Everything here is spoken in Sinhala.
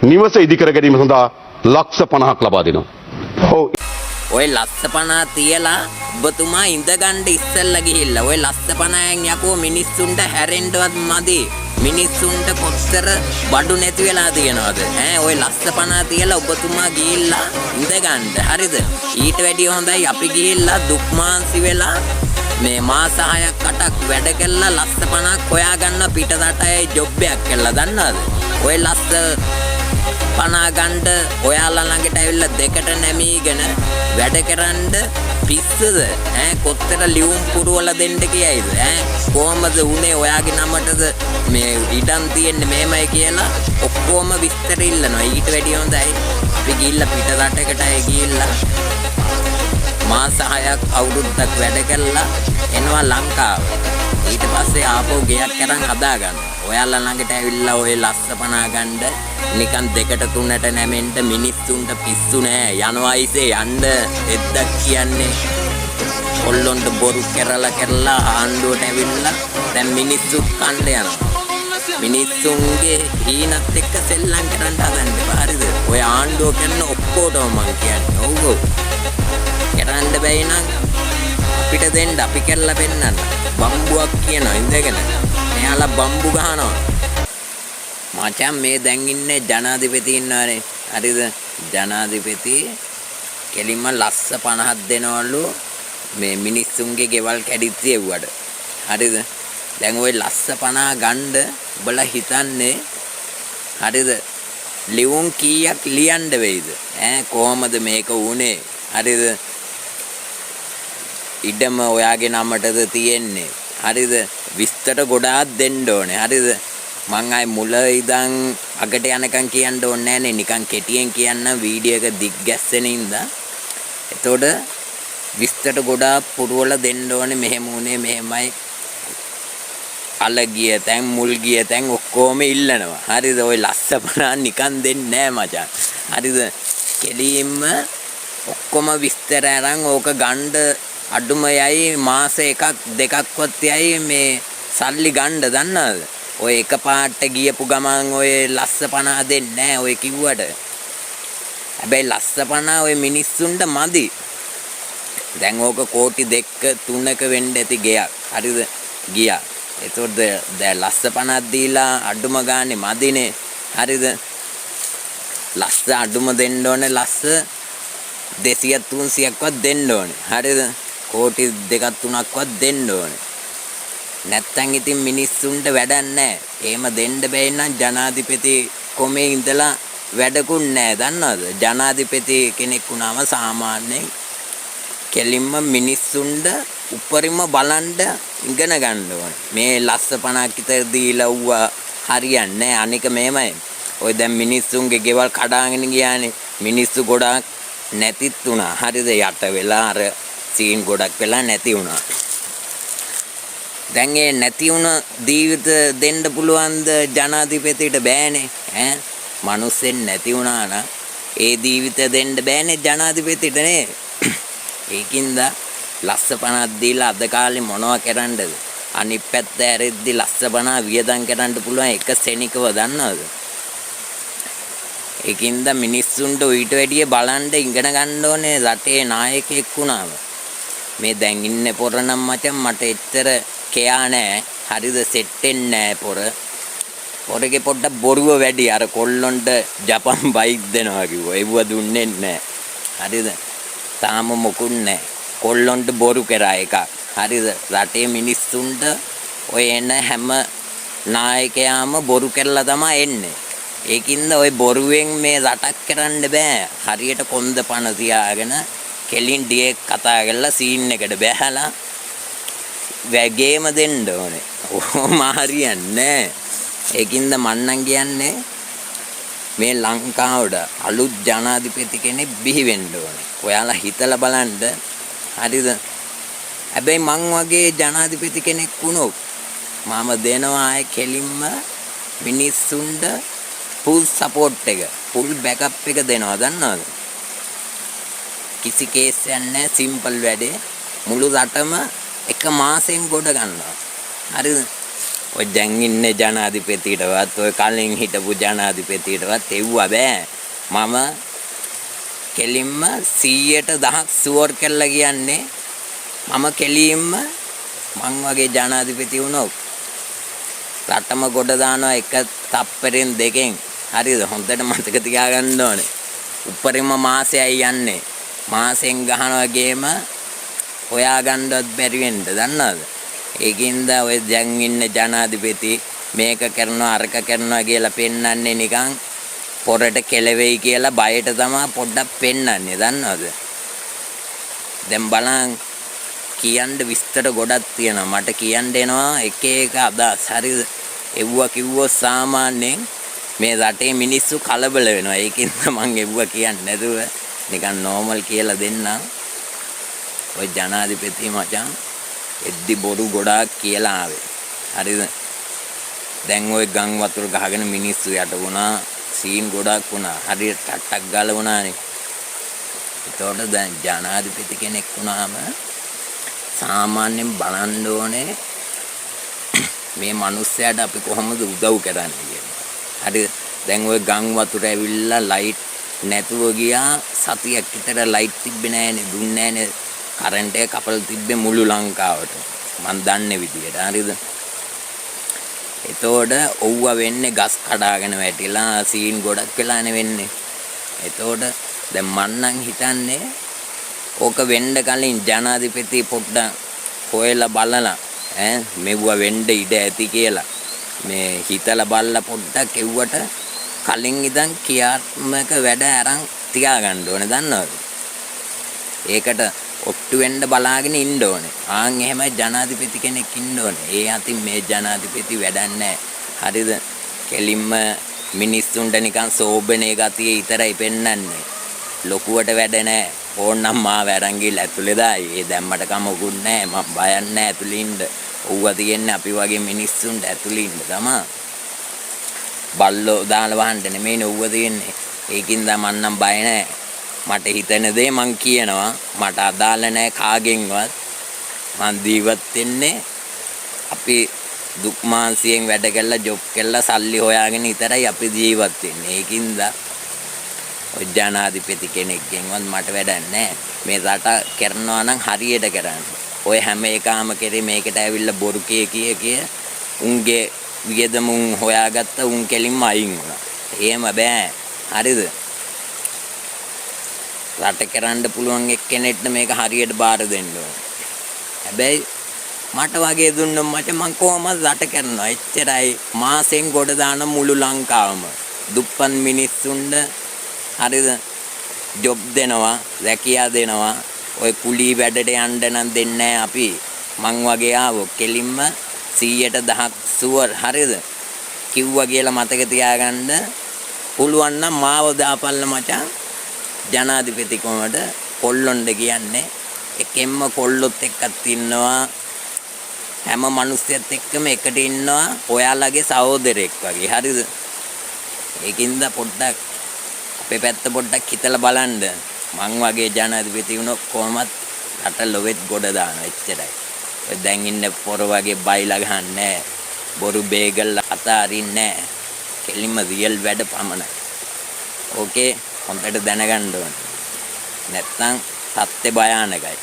නිවස ඉදිකර ගැනීම සඳහා ලක්ෂ 50ක් ලබා දෙනවා. ඔව්. ඔය ලස්ස 50 තියලා ඔබතුමා ඉඳගන්න ඉස්සෙල්ලා ගිහිල්ලා ඔය ලස්ස 50න් යකෝ මිනිස්සුන්ට හැරෙන්නවත් මදි. මිනිස්සුන්ට කොච්චර බඩු නැති වෙලා තියෙනවද ඈ ඔය ලස්ස 50 තියලා ඔබතුමා ගිහිල්ලා ඉඳගන්න. හරිද? ඊට වැඩිය හොඳයි අපි ගිහිල්ලා දුක් මාන්සි වෙලා මේ මාස 6ක් 8ක් වැඩ කළා ලස්ස 50ක් හොයාගන්න පිටරටේ ජොබ් එකක් කළා දන්නවද? ඔය ලස්ස 50 ගන්න ඔයාලා ළඟට ඇවිල්ලා දෙකට නැමීගෙන වැඩ කරන්න පිස්සුද ඈ කොත්තර ලියුම් පුරවලා දෙන්න කියයිද ඈ කොහමද උනේ ඔයාගේ නමටද මේ ඉඩම් තියෙන්නේ මෙහෙමයි කියලා ඔක්කොම විස්තර ඉල්ලනවා. ඊට වැඩිය හොඳයි අපි ගිහිල්ලා පිටරටකට ගිහිල්ලා මාස 6ක් අවුරුද්දක් වැඩ කළා එනවා ලංකාවට. ඊට පස්සේ ආපහු ගෙයක් කරන් හදා ගන්න. ඔයාලා ළඟට ඇවිල්ලා ඔය ලස්ස 50 ගන්න නිකන් දෙකට තුනට නැමෙන්න මිනිස්සුන්ට පිස්සු නෑ. යනවා ඉසේ යන්න එද්දක් කියන්නේ. කොල්ලොන්ට බොරු කරලා ආණ්ඩුවට ඇවිල්ලා දැන් මිනිස්සු කන්න යනවා. මිනිස්සුන්ගේ හීනත් එක්ක සෙල්ලම් කරන්න හදන්න එපා. හරිද? ඔය ආණ්ඩුව කරන ඔක්කොටම මං කියන්නේ. ඔව්. කරන්න බැයි නම් අපිට දෙන්න අපි කරලා පෙන්නන්න. බම්බුවක් කියනවා ඉඳගෙන. එයාලා බම්බු ගහනවා. මචං මේ දැන් ඉන්නේ ජනාධිපති ඉන්නවනේ. හරිද? ජනාධිපති කෙලින්ම ලස්ස 50ක් දෙනවලු මේ මිනිස්සුන්ගේ ගෙවල් කැඩිත් එව්වට. හරිද? දැන් ওই ලස්ස 50 ගන්න ඔබලා හිතන්නේ හරිද? ලියුම් කීයක් ලියන්න වෙයිද? ඈ කොහමද මේක වුනේ? හරිද? ඉඩම ඔයාගේ නමටද තියෙන්නේ. හරිද? විස්තර ගොඩාක් දෙන්න ඕනේ. හරිද? මං ආයි මුල ඉඳන් අගට යනකම් කියන්න ඕනේ නෑනේ. නිකන් කෙටියෙන් කියන්න වීඩියෝ එක දිග් ගැස්සෙන ඉඳන්. එතකොට විස්තර ගොඩාක් පුරවලා දෙන්න ඕනේ. මෙහෙම උනේ මෙහෙමයි. අල ගිය තැන් මුල් ගිය තැන් ඔක්කොම ඉල්ලනවා. හරිද? ඔය ලස්ස 50 නිකන් දෙන්නේ නෑ මචං. හරිද? කෙලින්ම ඔක්කොම විස්තර අරන් ඕක ගන්න අඩුම යයි මාස එකක් දෙකක්වත් යයි මේ සල්ලි ගන්න දන්නවද? ඔය එක පාට ගියපු ගමන් ඔය ලස්ස 50 දෙන්නේ නැහැ ඔය කිව්වට. හැබැයි ලස්ස 50 ඔය මිනිස්සුන්ට මදි. දැන් ඕක කෝටි 2ක 3ක වෙන්න ඇති ගෙයක්. හරිද? ගියා. ඒතකොට දැන් ලස්ස 50ක් දීලා අඩුම ගානේ මදිනේ. හරිද? ලස්ස අඩුම දෙන්න ඕනේ ලස්ස 200 300ක්වත් දෙන්න ඕනේ. හරිද? කෝටි 2ක් 3ක්වත් දෙන්න ඕනේ. නැත්තම් ඉතින් මිනිස්සුන්ට වැඩක් නැහැ. එහෙම දෙන්න බැයි නම් ජනාධිපති කොමේ ඉඳලා වැඩකුත් නැහැ. දන්නවද? ජනාධිපති කෙනෙක් වුණාම සාමාන්‍යයෙන් කෙලින්ම මිනිස්සුන්ට උපරිම බලන්න ඉගෙන ගන්න ඕනේ. මේ ලස්ස 50ක් විතර දීලා වුණා හරියන්නේ නැහැ. අනික මෙහෙමයි. ඔය දැන් මිනිස්සුන්ගේ ගෙවල් කඩාගෙන ගියානේ. මිනිස්සු ගොඩාක් නැතිත් වුණා. හරිද? යට වෙලා අර සීන් ගොඩක් වෙලා නැති වුණා. දැන් ඒ නැති වුණ ජීවිත දෙන්න පුළුවන්ද ජනාධිපතිට? බෑනේ ඈ. මිනිස්සෙන් නැති වුණා නම් ඒ ජීවිත දෙන්න බෑනේ ජනාධිපතිට නේ. ඒකින්ද ලස්ස 50ක් දීලා අද කාලේ මොනවා කරන්නද? අනිත් පැත්ත ඇරෙද්දි ලස්ස 50 වියදම් කරන්න පුළුවන් එක සෙනිකව දන්නවද? ඒකින්ද මිනිස්සුන්ට ඊට වැඩිය බලන්න ඉගෙන ගන්න ඕනේ රටේ නායකයෙක් වුණාම. මේ දැන් ඉන්නේ පොර නම් මචං මට එච්චර කෙයා නෑ. හරිද? සෙට් වෙන්නේ නෑ පොර. පොරගේ පොඩ්ඩක් බොරුව වැඩි. අර කොල්ලොන්ට ජපන් බයික් දෙනවා කිව්වා. ඒව දුන්නේ නෑ. හරිද? තාම මොකුත් නෑ. කොල්ලොන්ට බොරු කරා එකක්. හරිද? රටේ මිනිස්සුන්ට ඔය එන හැම නායකයාම බොරු කරලා තමයි එන්නේ. ඒකින්ද ඔය බොරුවෙන් මේ රටක් කරන්න බෑ. හරියට කොන්ද පණ තියාගෙන කෙලින් ඩියෙක් කතා කරලා සීන් එකට බැහැලා වැගේම දෙන්න ඕනේ. ඕම හරියන්නේ. ඒකින්ද මන්නම් කියන්නේ මේ ලංකාවට අලුත් ජනාධිපති කෙනෙක් බිහි වෙන්න ඕනේ. ඔයාලා හිතලා බලන්න. හරිද? හැබැයි මං වගේ ජනාධිපති කෙනෙක් වුණොත් මම දෙනවා ආයේ කෙලින්ම මිනිස්සුන්ට full support එක, full backup එක දෙනවා දන්නවද? කිසි කේස් එකක් නැහැ, simple වැඩේ. මුළු රටම එක මාසෙන් ගොඩ ගන්නවා. හරිද? ඔය දැන් ඉන්නේ ජනාධිපතිටවත් ඔය කලින් හිටපු ජනාධිපතිටවත් එව්වා බෑ. මම කෙලින්ම 100%ක් ෂුවර් කරලා කියන්නේ මම කෙලින්ම මං වගේ ජනාධිපති වුණොත් රටම ගොඩ දානවා එක තප්පරෙන් දෙකෙන්. හරිද? හොඳට මතක තියාගන්න ඕනේ. උපරිම මාසෙයි යන්නේ. මාසෙන් ගහනවා ගේම හොයාගන්නවත් බැරි වෙන්න දන්නවද? ඒකින්ද ඔය දැන් ඉන්න ජනාධිපති මේක කරනවා අරක කරනවා කියලා පෙන්වන්නේ නිකන් පොරට කෙලවෙයි කියලා බයට තමයි පොඩ්ඩක් පෙන්වන්නේ දන්නවද? දැන් බලන්න කියන්න විස්තර ගොඩක් තියෙනවා. මට කියන්න එනවා එක එක අදහස්. හරිද? එව්වා කිව්වොත් සාමාන්‍යයෙන් මේ රටේ මිනිස්සු කලබල වෙනවා. ඒකින්ද මං එව්වා කියන්නේ නැතුව නිකන් නෝමල් කියලා දෙන්නම්. ඔය ජනාධිපති මචං එද්දි බොරු ගොඩාක් කියලා ආවේ. හරිද? දැන් ওই ගම් වතුර ගහගෙන මිනිස්සු යට වුණා. සීන් ගොඩක් වුණා. හරියට ටට්ටක් ගාලා වුණානේ. ඒතකොට දැන් ජනාධිපති කෙනෙක් වුණාම සාමාන්‍යයෙන් බලන්න ඕනේ මේ මිනිස්සයාට අපි කොහොමද උදව් කරන්නේ කියලා. හරිද? දැන් ওই ගම් වතුර ඇවිල්ලා ලයිට් නැතුව ගියා සතියක් විතර ලයිට් තිබ්බේ නැහනේ දුන්නේ නැහනේ කරන්ට් එක කපලා තිබ්බේ මුළු ලංකාවට මන් දන්නේ විදියට. හරිද? එතකොට ඔව්ව වෙන්නේ ගස් කඩාගෙන වැටිලා සීන් ගොඩක් වෙලානේ වෙන්නේ. එතකොට දැන් මන් නම් හිතන්නේ ඕක වෙන්න කලින් ජනාධිපති පොඩ්ඩක් හොයලා බලලා මෙව්ව වෙන්න ඉඩ ඇති කියලා මේ හිතලා බලලා පොඩ්ඩක් එව්වට කලින් ඉඳන් ක්‍රියාත්මක වැඩ අරන් තියාගන්න ඕනේ දන්නවද? ඒකට ඔට්ටු වෙන්න බලාගෙන ඉන්න ඕනේ. ආන් එහෙමයි ජනාධිපති කෙනෙක් ඉන්න ඕනේ. ඒ අතින් මේ ජනාධිපති වැඩක් නැහැ. හරිද? කෙලින්ම මිනිස්සුන්ට නිකන් සෝබනේ ගතිය විතරයි පෙන්වන්නේ. ලොකුවට වැඩ නැහැ. ඕන්නම් මාව අරන් ගිහලා ඇතුලේ දායි. ඒ දැම්මට කමකුත් නැහැ. මම බයන්නේ නැහැ ඇතුලේ ඉන්න. ඔව්වා තියන්නේ අපි වගේ මිනිස්සුන්ට ඇතුලේ ඉන්න තමයි. බල්ලෝ දාලා වහන්න නෙමෙයිනේ ඔව්වා තියන්නේ. ඒකින්ද මම නම් බය නැහැ. මට හිතෙන දේ මං කියනවා. මට අදාළ නැහැ කාගෙන්වත්. මං ජීවත් වෙන්නේ අපි දුක් මාන්සියෙන් වැඩ කරලා ජොබ් කරලා සල්ලි හොයාගෙන විතරයි අපි ජීවත් වෙන්නේ. ඒකින්ද ඔය ජනාධිපති කෙනෙක්ගෙන්වත් මට වැඩක් නැහැ. මේ රට කරනවා නම් හරියට කරන්න. ඔය හැම එකම කරේ මේකට ඇවිල්ලා බොරු කිය උන්ගේ වියදම උන් හොයාගත්ත උන් කෙලින්ම අයින් වුණා. එහෙම බෑ. හරිද? රට කරන්න පුළුවන් එක්කෙනෙක්ට මේක හරියට බාර දෙන්න ඕනේ. හැබැයි මට වගේ දුන්නොත් මම කොහොමද රට කරනවා? එච්චරයි මාසෙන් ගොඩ දාන මුළු ලංකාවම දුප්පත් මිනිස්සුන්ට හරිද? ජොබ් දෙනවා, රැකියාව දෙනවා. ඔය කුලී වැඩට යන්න නම් දෙන්නේ අපි. මං වගේ ආවෝ කෙලින්ම 100%ක් ෂුවර්. හරිද? කිව්වා කියලා මතක තියාගන්න. පුළුවන් නම් මාව දාපල්ල මචං. ජනාධිපතිකමට කොල්ලොන්ඩ කියන්නේ එකෙන්ම කොල්ලොත් එක්කත් ඉන්නවා. හැම මිනිස්සෙත් එක්කම එකට ඉන්නවා. ඔයාලගේ සහෝදරෙක් වගේ. හරිද? ඒකින්ද පොඩ්ඩක් අපේ පැත්ත පොඩ්ඩක් හිතලා බලන්න. මං වගේ ජනාධිපති වුණොත් කොහොමත් රට ලොවෙත් ගොඩ දානවා. එච්චරයි. ඔය දැන් ඉන්න පොර වගේ බයිලා ගහන්නේ බොරු බේගල් අතාරින්නේ නැහැ. කෙලින්ම රියල් වැඩ පමණයි. ඕකේ හොඳට දැනගන්න ඕනේ. නැත්තම් සත්‍ය භයානකයි.